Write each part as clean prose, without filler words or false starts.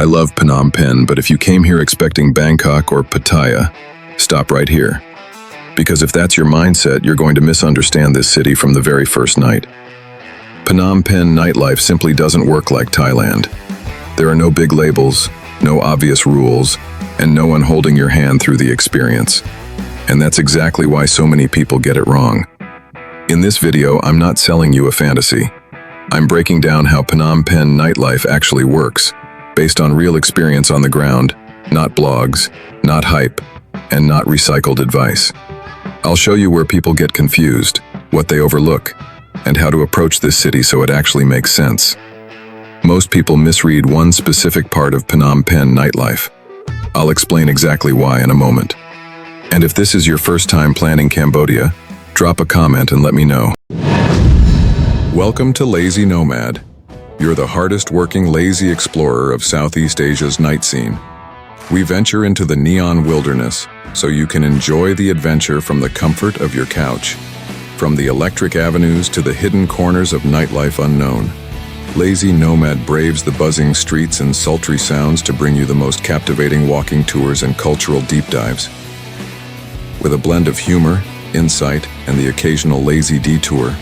I love Phnom Penh, but if you came here expecting Bangkok or Pattaya, stop right here. Because if that's your mindset, you're going to misunderstand this city from the very first night. Phnom Penh nightlife simply doesn't work like Thailand. There are no big labels, no obvious rules, and no one holding your hand through the experience. And that's exactly why so many people get it wrong. In this video, I'm not selling you a fantasy. I'm breaking down how Phnom Penh nightlife actually works, based on real experience on the ground, not blogs, not hype, and not recycled advice. I'll show you where people get confused, what they overlook, and how to approach this city so it actually makes sense. Most people misread one specific part of Phnom Penh nightlife. I'll explain exactly why in a moment. And if this is your first time planning Cambodia, drop a comment and let me know. Welcome to Lazy Nomad. You're the hardest working lazy explorer of Southeast Asia's night scene. We venture into the neon wilderness so you can enjoy the adventure from the comfort of your couch. From the electric avenues to the hidden corners of nightlife unknown, Lazy Nomad braves the buzzing streets and sultry sounds to bring you the most captivating walking tours and cultural deep dives. With a blend of humor, insight, and the occasional lazy detour,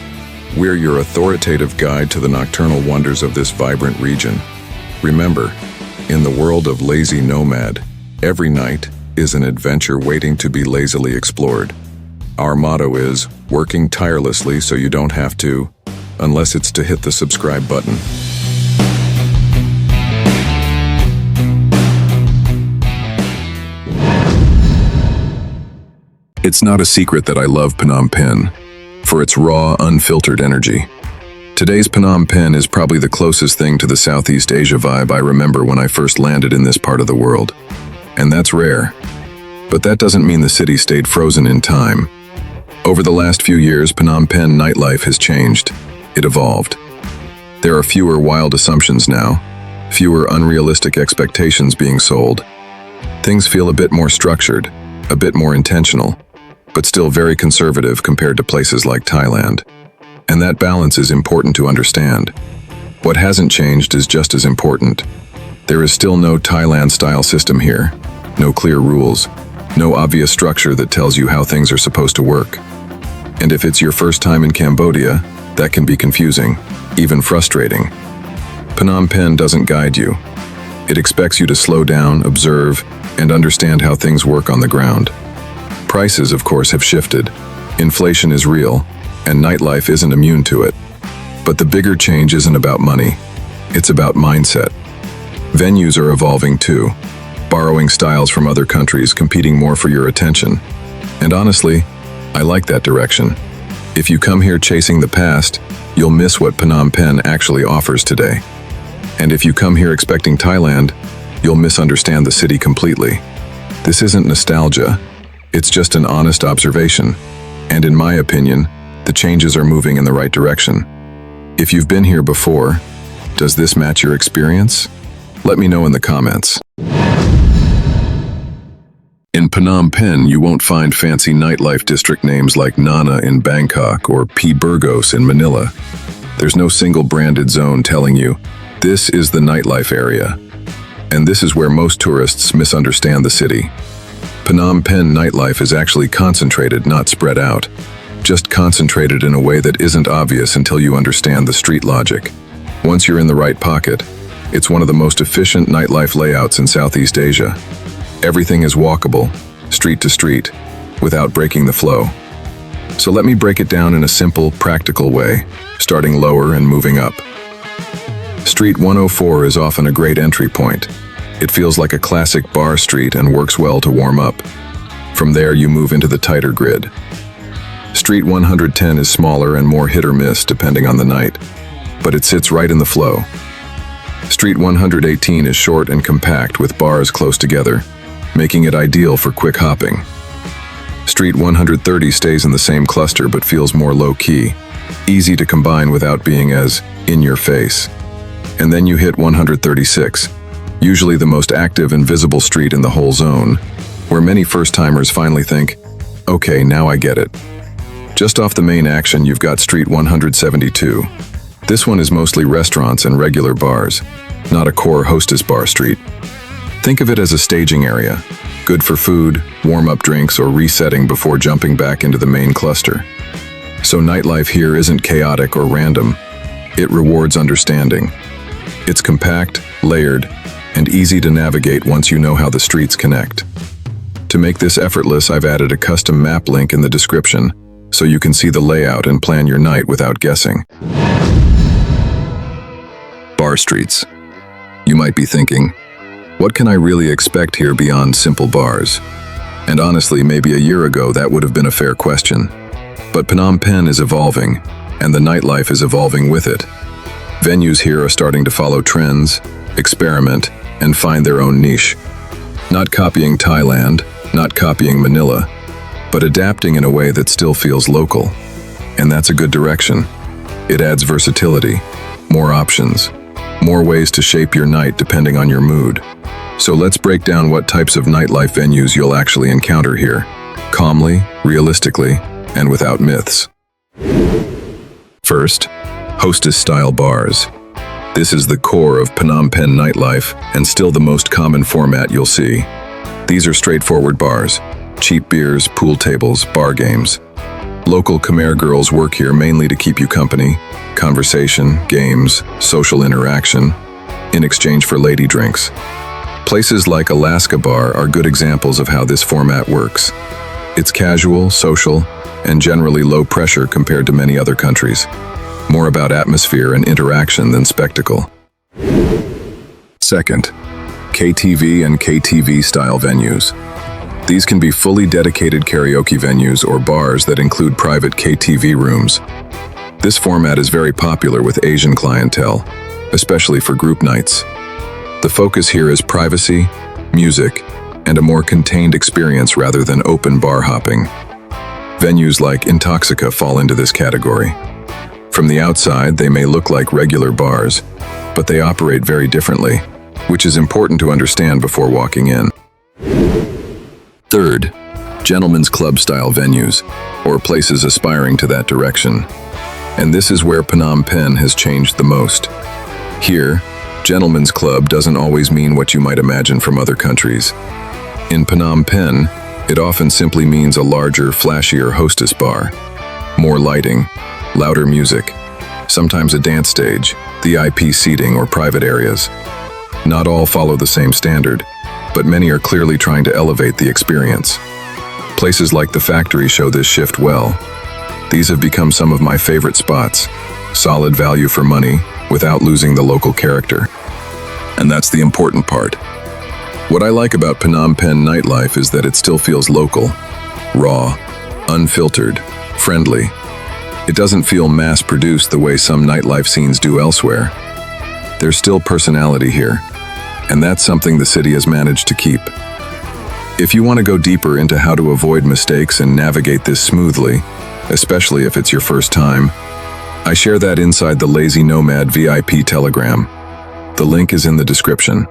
we're your authoritative guide to the nocturnal wonders of this vibrant region. Remember, in the world of Lazy Nomad, every night is an adventure waiting to be lazily explored. Our motto is, working tirelessly so you don't have to, unless it's to hit the subscribe button. It's not a secret that I love Phnom Penh, for its raw, unfiltered energy. Today's Phnom Penh is probably the closest thing to the Southeast Asia vibe I remember when I first landed in this part of the world. And that's rare. But that doesn't mean the city stayed frozen in time. Over the last few years, Phnom Penh nightlife has changed. It evolved. There are fewer wild assumptions now, fewer unrealistic expectations being sold. Things feel a bit more structured, a bit more intentional, but still very conservative compared to places like Thailand. And that balance is important to understand. What hasn't changed is just as important. There is still no Thailand-style system here, no clear rules, no obvious structure that tells you how things are supposed to work. And if it's your first time in Cambodia, that can be confusing, even frustrating. Phnom Penh doesn't guide you. It expects you to slow down, observe, and understand how things work on the ground. Prices, of course, have shifted. Inflation is real, and nightlife isn't immune to it. But the bigger change isn't about money. It's about mindset. Venues are evolving too, borrowing styles from other countries, competing more for your attention. And honestly, I like that direction. If you come here chasing the past, you'll miss what Phnom Penh actually offers today. And if you come here expecting Thailand, you'll misunderstand the city completely. This isn't nostalgia. It's just an honest observation, and in my opinion, the changes are moving in the right direction. If you've been here before, does this match your experience? Let me know in the comments. In Phnom Penh, you won't find fancy nightlife district names like Nana in Bangkok or P. Burgos in Manila. There's no single branded zone telling you, this is the nightlife area. And this is where most tourists misunderstand the city. Phnom Penh nightlife is actually concentrated, not spread out. Just concentrated in a way that isn't obvious until you understand the street logic. Once you're in the right pocket, it's one of the most efficient nightlife layouts in Southeast Asia. Everything is walkable, street to street, without breaking the flow. So let me break it down in a simple, practical way, starting lower and moving up. Street 104 is often a great entry point. It feels like a classic bar street and works well to warm up. From there, you move into the tighter grid. Street 110 is smaller and more hit or miss depending on the night, but it sits right in the flow. Street 118 is short and compact with bars close together, making it ideal for quick hopping. Street 130 stays in the same cluster but feels more low-key, easy to combine without being as in your face. And then you hit 136, usually the most active and visible street in the whole zone, where many first-timers finally think, okay, now I get it. Just off the main action, you've got Street 172. This one is mostly restaurants and regular bars. not a core hostess bar street. Think of it as a staging area, good for food, warm-up drinks, or resetting before jumping back into the main cluster. So nightlife here isn't chaotic or random. It rewards understanding. It's compact, layered, and easy to navigate once you know how the streets connect. To make this effortless, I've added a custom map link in the description, so you can see the layout and plan your night without guessing. Bar streets. You might be thinking, what can I really expect here beyond simple bars? And honestly, maybe a year ago that would have been a fair question. But Phnom Penh is evolving, and the nightlife is evolving with it. Venues here are starting to follow trends, experiment, and find their own niche. Not copying Thailand, not copying Manila, but adapting in a way that still feels local. And that's a good direction. It adds versatility, more options, more ways to shape your night depending on your mood. So let's break down what types of nightlife venues you'll actually encounter here, calmly, realistically, and without myths. First, hostess-style bars. This is the core of Phnom Penh nightlife and still the most common format you'll see. These are straightforward bars, cheap beers, pool tables, bar games. Local Khmer girls work here mainly to keep you company, conversation, games, social interaction, in exchange for lady drinks. Places like Alaska Bar are good examples of how this format works. It's casual, social, and generally low pressure compared to many other countries. More about atmosphere and interaction than spectacle. Second, KTV and KTV-style venues. These can be fully dedicated karaoke venues or bars that include private KTV rooms. This format is very popular with Asian clientele, especially for group nights. The focus here is privacy, music, and a more contained experience rather than open bar hopping. Venues like Intoxica fall into this category. From the outside, they may look like regular bars, but they operate very differently, which is important to understand before walking in. Third, gentlemen's club-style venues, or places aspiring to that direction. And this is where Phnom Penh has changed the most. Here, gentlemen's club doesn't always mean what you might imagine from other countries. In Phnom Penh, it often simply means a larger, flashier hostess bar. More lighting, louder music, sometimes a dance stage, VIP seating or private areas. Not all follow the same standard, but many are clearly trying to elevate the experience. Places like the Factory show this shift well. These have become some of my favorite spots. Solid value for money, without losing the local character. And that's the important part. What I like about Phnom Penh nightlife is that it still feels local, raw, unfiltered, friendly. It doesn't feel mass-produced the way some nightlife scenes do elsewhere. There's still personality here, and that's something the city has managed to keep. If you want to go deeper into how to avoid mistakes and navigate this smoothly, especially if it's your first time, I share that inside the Lazy Nomad VIP Telegram. The link is in the description.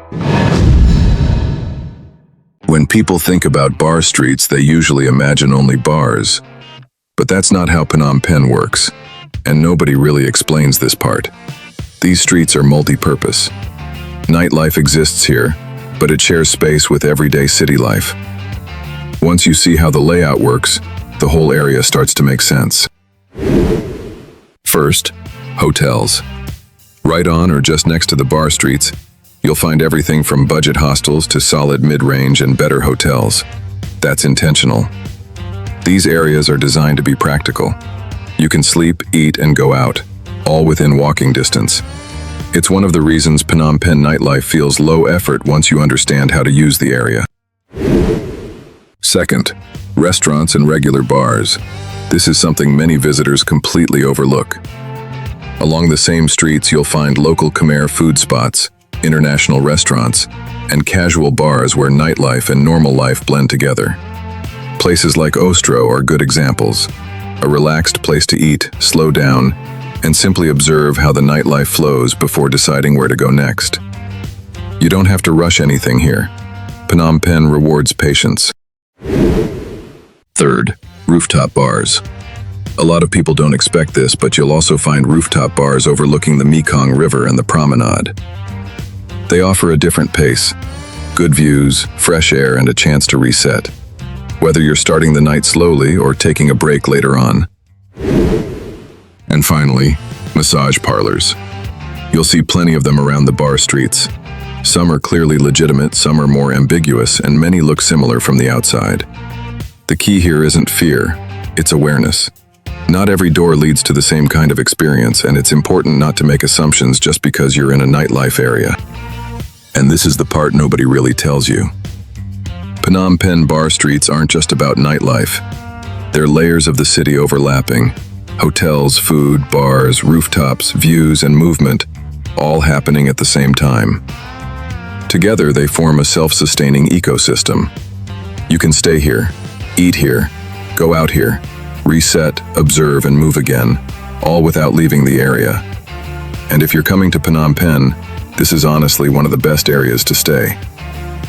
When people think about bar streets, they usually imagine only bars. But that's not how Phnom Penh works, and nobody really explains this part. These streets are multi-purpose. Nightlife exists here, but it shares space with everyday city life. Once you see how the layout works, the whole area starts to make sense. First, hotels. Right on or just next to the bar streets, you'll find everything from budget hostels to solid mid-range and better hotels. That's intentional. These areas are designed to be practical. You can sleep, eat, and go out, all within walking distance. It's one of the reasons Phnom Penh nightlife feels low effort once you understand how to use the area. Second, restaurants and regular bars. This is something many visitors completely overlook. Along the same streets, you'll find local Khmer food spots, international restaurants, and casual bars where nightlife and normal life blend together. Places like Ostro are good examples. A relaxed place to eat, slow down, and simply observe how the nightlife flows before deciding where to go next. You don't have to rush anything here. Phnom Penh rewards patience. Third, rooftop bars. A lot of people don't expect this, but you'll also find rooftop bars overlooking the Mekong River and the promenade. They offer a different pace, good views, fresh air, and a chance to reset, whether you're starting the night slowly or taking a break later on. And finally, massage parlors. You'll see plenty of them around the bar streets. Some are clearly legitimate, some are more ambiguous, and many look similar from the outside. The key here isn't fear, it's awareness. Not every door leads to the same kind of experience, and it's important not to make assumptions just because you're in a nightlife area. And this is the part nobody really tells you. Phnom Penh bar streets aren't just about nightlife. They're layers of the city overlapping. Hotels, food, bars, rooftops, views, and movement, all happening at the same time. Together, they form a self-sustaining ecosystem. You can stay here, eat here, go out here, reset, observe, and move again, all without leaving the area. And if you're coming to Phnom Penh, this is honestly one of the best areas to stay.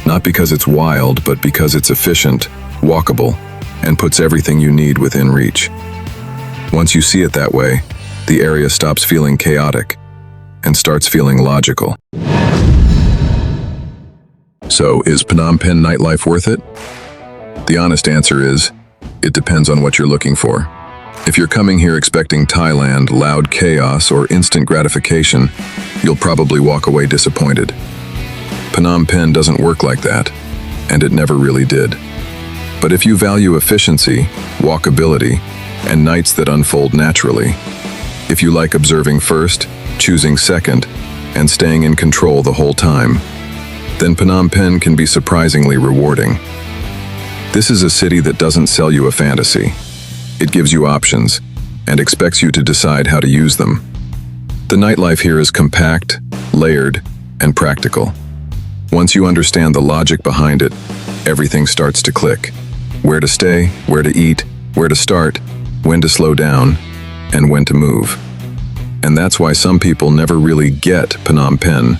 Not because it's wild, but because it's efficient, walkable, and puts everything you need within reach. Once you see it that way, the area stops feeling chaotic and starts feeling logical. So, is Phnom Penh nightlife worth it? The honest answer is, it depends on what you're looking for. If you're coming here expecting Thailand, loud chaos, or instant gratification, you'll probably walk away disappointed. Phnom Penh doesn't work like that, and it never really did. But if you value efficiency, walkability, and nights that unfold naturally, if you like observing first, choosing second, and staying in control the whole time, then Phnom Penh can be surprisingly rewarding. This is a city that doesn't sell you a fantasy. It gives you options and expects you to decide how to use them. The nightlife here is compact, layered, and practical. Once you understand the logic behind it, everything starts to click. Where to stay, where to eat, where to start, when to slow down, and when to move. And that's why some people never really get Phnom Penh,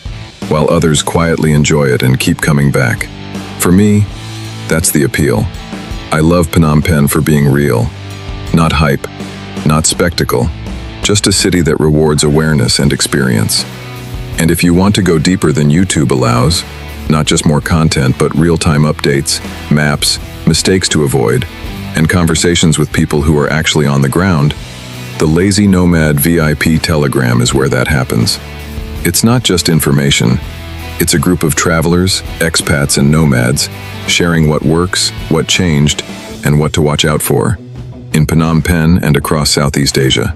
while others quietly enjoy it and keep coming back. For me, that's the appeal. I love Phnom Penh for being real. Not hype, not spectacle, just a city that rewards awareness and experience. And if you want to go deeper than YouTube allows, not just more content, but real-time updates, maps, mistakes to avoid, and conversations with people who are actually on the ground, the Lazy Nomad VIP Telegram is where that happens. It's not just information. It's a group of travelers, expats, and nomads sharing what works, what changed, and what to watch out for in Phnom Penh and across Southeast Asia.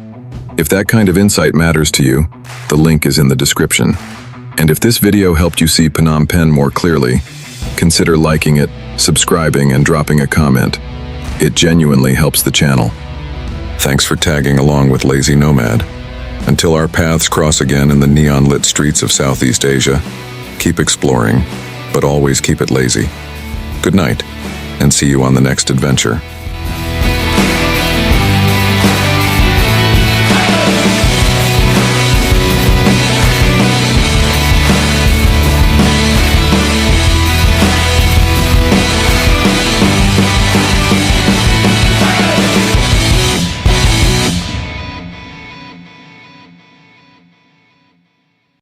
If that kind of insight matters to you, the link is in the description. And if this video helped you see Phnom Penh more clearly, consider liking it, subscribing, and dropping a comment. It genuinely helps the channel. Thanks for tagging along with Lazy Nomad. Until our paths cross again in the neon-lit streets of Southeast Asia, keep exploring, but always keep it lazy. Good night, and see you on the next adventure.